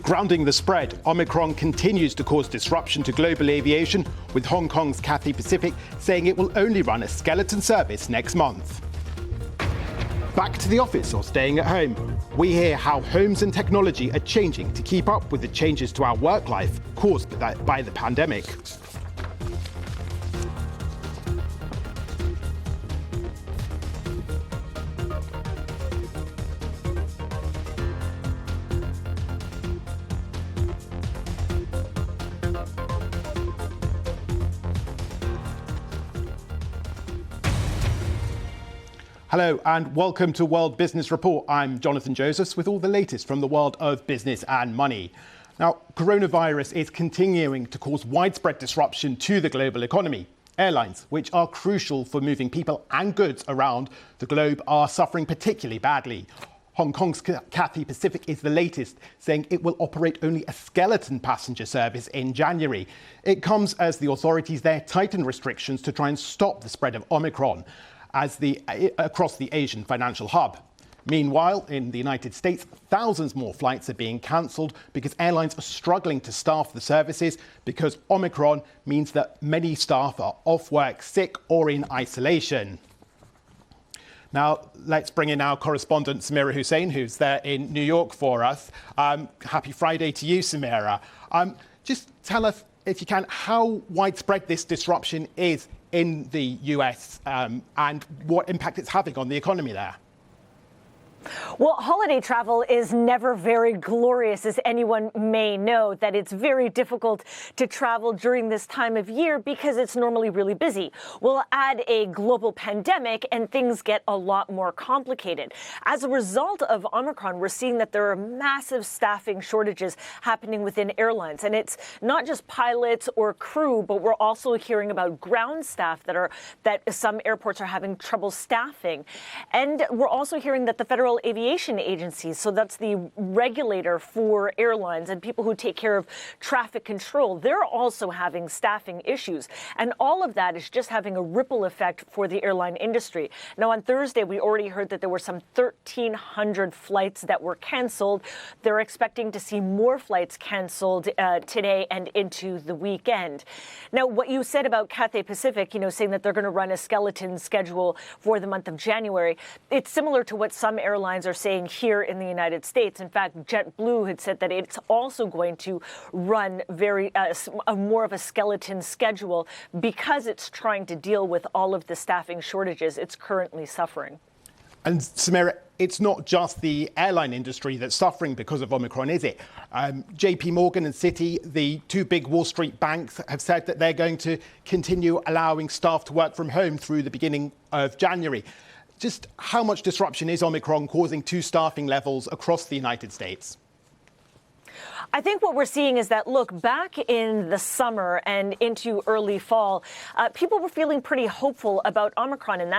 Grounding the spread, Omicron continues to cause disruption to global aviation, with Hong Kong's Cathay Pacific saying it will only run a skeleton service next month. Back to the office or staying at home? We hear how homes and technology are changing to keep up with the changes to our work life caused by the pandemic. Hello and welcome to World Business Report. I'm Jonathan Josephs with all the latest from the world of business and money. Now, coronavirus is continuing to cause widespread disruption to the global economy. Airlines, which are crucial for moving people and goods around the globe, are suffering particularly badly. Hong Kong's Cathay Pacific is the latest, saying it will operate only a skeleton passenger service in January. It comes as the authorities there tighten restrictions to try and stop the spread of Omicron across the Asian financial hub. Meanwhile, in the United States, thousands more flights are being cancelled because airlines are struggling to staff the services because Omicron means that many staff are off work, sick or in isolation. Now, let's bring in our correspondent, Samira Hussain, who's there in New York for us. Happy Friday to you, Samira. Just tell us, if you can, how widespread this disruption is in the US and what impact it's having on the economy there. Well, holiday travel is never very glorious, as anyone may know, that it's very difficult to travel during this time of year because it's normally really busy. We'll add a global pandemic and things get a lot more complicated. As a result of Omicron, we're seeing that there are massive staffing shortages happening within airlines. And it's not just pilots or crew, but we're also hearing about ground staff that some airports are having trouble staffing. And we're also hearing that the Federal Aviation Agency, so that's the regulator for airlines and people who take care of traffic control, they're also having staffing issues. And all of that is just having a ripple effect for the airline industry. Now, on Thursday, we already heard that there were some 1,300 flights that were canceled. They're expecting to see more flights canceled today and into the weekend. Now, what you said about Cathay Pacific, saying that they're going to run a skeleton schedule for the month of January, it's similar to what some airlines are saying here in the United States. In fact, JetBlue had said that it's also going to run more of a skeleton schedule because it's trying to deal with all of the staffing shortages it's currently suffering. And Samira, it's not just the airline industry that's suffering because of Omicron, is it? JP Morgan and Citi, the two big Wall Street banks, have said that they're going to continue allowing staff to work from home through the beginning of January. Just how much disruption is Omicron causing to staffing levels across the United States? I think what we're seeing is that, look, back in the summer and into early fall, people were feeling pretty hopeful about Omicron and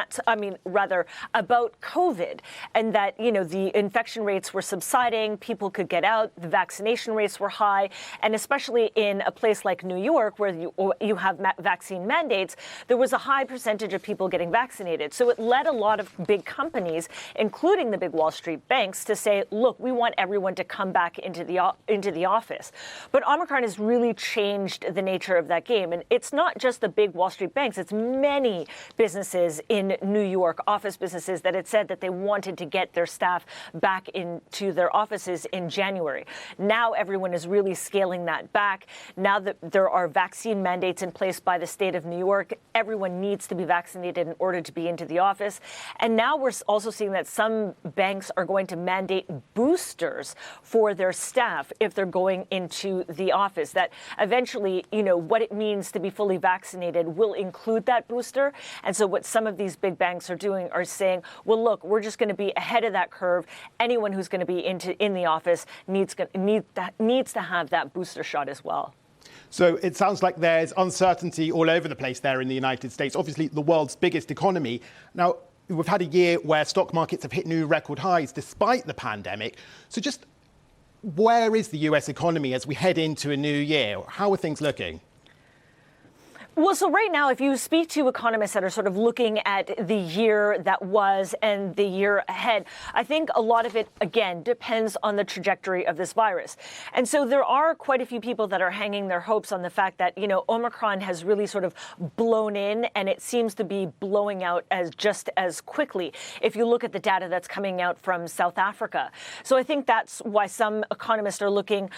about COVID, and that, the infection rates were subsiding, people could get out, the vaccination rates were high, and especially in a place like New York where you have vaccine mandates, there was a high percentage of people getting vaccinated. So it led a lot of big companies, including the big Wall Street banks, to say, look, we want everyone to come back into the office. But Omicron has really changed the nature of that game. And it's not just the big Wall Street banks. It's many businesses in New York, office businesses, that had said that they wanted to get their staff back into their offices in January. Now everyone is really scaling that back. Now that there are vaccine mandates in place by the state of New York, everyone needs to be vaccinated in order to be into the office. And now we're also seeing that some banks are going to mandate boosters for their staff if they're going into the office, that eventually, what it means to be fully vaccinated will include that booster. And so what some of these big banks are doing are saying, well, look, we're just going to be ahead of that curve. Anyone who's going to be in the office needs to have that booster shot as well. So it sounds like there's uncertainty all over the place there in the United States, obviously the world's biggest economy. Now, we've had a year where stock markets have hit new record highs despite the pandemic. So just where is the US economy as we head into a new year? How are things looking? Well, so right now, if you speak to economists that are sort of looking at the year that was and the year ahead, I think a lot of it, again, depends on the trajectory of this virus. And so there are quite a few people that are hanging their hopes on the fact that, you know, Omicron has really sort of blown in, and it seems to be blowing out just as quickly if you look at the data that's coming out from South Africa. So I think that's why some economists are looking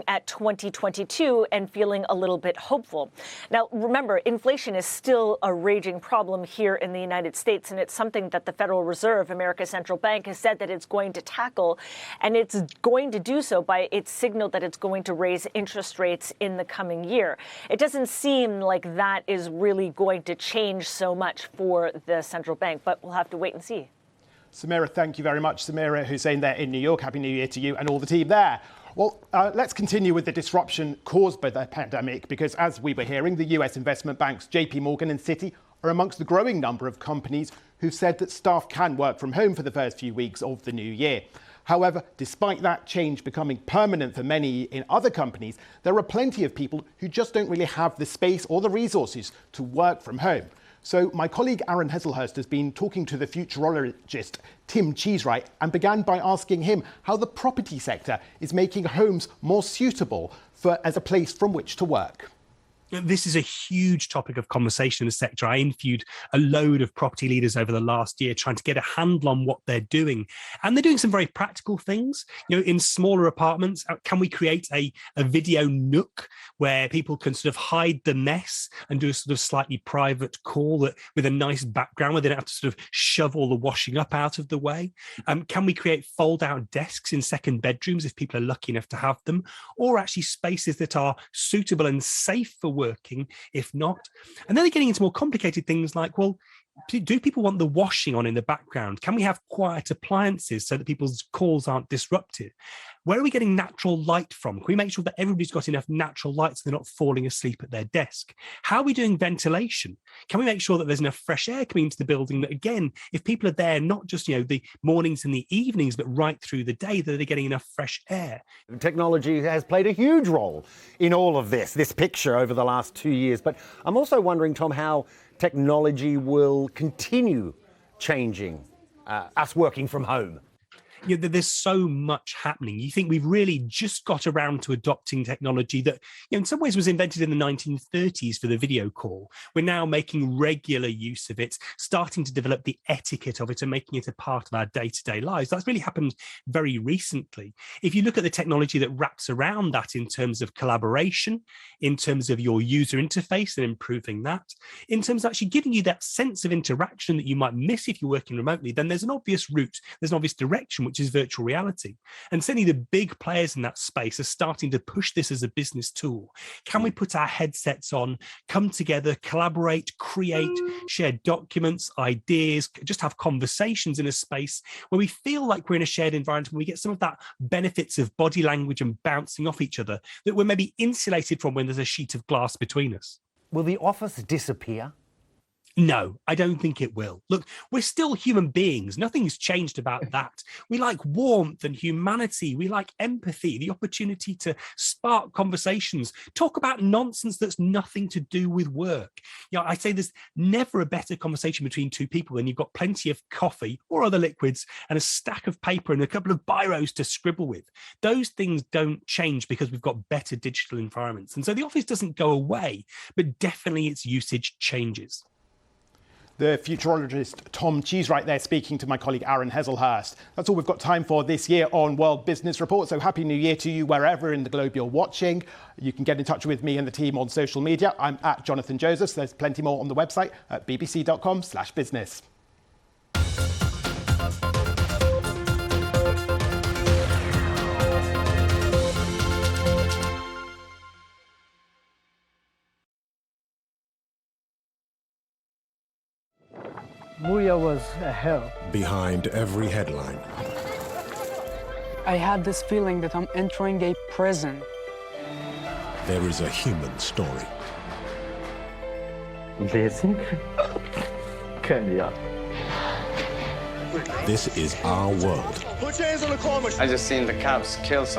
at 2022 and feeling a little bit hopeful. Now, remember, inflation is still a raging problem here in the United States, and it's something that the Federal Reserve, America's central bank, has said that it's going to tackle, and it's going to do so by its signal that it's going to raise interest rates in the coming year. It doesn't seem like that is really going to change so much for the central bank, but we'll have to wait and see. Samira, thank you very much. Samira Hussein there in New York. Happy New Year to you and all the team there. Well, let's continue with the disruption caused by the pandemic, because as we were hearing, the US investment banks JP Morgan and Citi are amongst the growing number of companies who've said that staff can work from home for the first few weeks of the new year. However, despite that change becoming permanent for many in other companies, there are plenty of people who just don't really have the space or the resources to work from home. So my colleague Aaron Heselhurst has been talking to the futurologist Tim Cheesewright and began by asking him how the property sector is making homes more suitable as a place from which to work. This is a huge topic of conversation in the sector. I interviewed a load of property leaders over the last year trying to get a handle on what they're doing. And they're doing some very practical things. You know, in smaller apartments, can we create a video nook where people can sort of hide the mess and do a sort of slightly private call with a nice background where they don't have to sort of shove all the washing up out of the way? Can we create fold-out desks in second bedrooms if people are lucky enough to have them? Or actually spaces that are suitable and safe for working, if not. And then they're getting into more complicated things like, well, do people want the washing on in the background? Can we have quiet appliances so that people's calls aren't disrupted? Where are we getting natural light from? Can we make sure that everybody's got enough natural light so they're not falling asleep at their desk? How are we doing ventilation? Can we make sure that there's enough fresh air coming into the building that, again, if people are there, not just, you know, the mornings and the evenings, but right through the day, that they're getting enough fresh air? Technology has played a huge role in all of this picture over the last 2 years. But I'm also wondering, Tom, how technology will continue changing us working from home. You know, there's so much happening. You think we've really just got around to adopting technology that, you know, in some ways was invented in the 1930s for the video call. We're now making regular use of it, starting to develop the etiquette of it and making it a part of our day-to-day lives. That's really happened very recently. If you look at the technology that wraps around that in terms of collaboration, in terms of your user interface and improving that, in terms of actually giving you that sense of interaction that you might miss if you're working remotely, then there's an obvious route, there's an obvious direction, which is virtual reality. And certainly the big players in that space are starting to push this as a business tool. Can we put our headsets on, come together, collaborate, create, share documents, ideas, just have conversations in a space where we feel like we're in a shared environment, where we get some of that benefits of body language and bouncing off each other that we're maybe insulated from when there's a sheet of glass between us? Will the office disappear? No, I don't think it will. Look, we're still human beings. Nothing's changed about that. We like warmth and humanity. We like empathy, the opportunity to spark conversations, talk about nonsense that's nothing to do with work. You know, I say there's never a better conversation between two people when you've got plenty of coffee or other liquids and a stack of paper and a couple of biros to scribble with. Those things don't change because we've got better digital environments. And so the office doesn't go away, but definitely its usage changes. The futurologist Tom Cheesewright there speaking to my colleague Aaron Heselhurst. That's all we've got time for this year on World Business Report. So Happy New Year to you wherever in the globe you're watching. You can get in touch with me and the team on social media. I'm at Jonathan Josephs. There's plenty more on the website at bbc.com/business. Muria was a hell. Behind every headline, I had this feeling that I'm entering a prison. there is a human story. This is our world. I just seen the cops kill someone.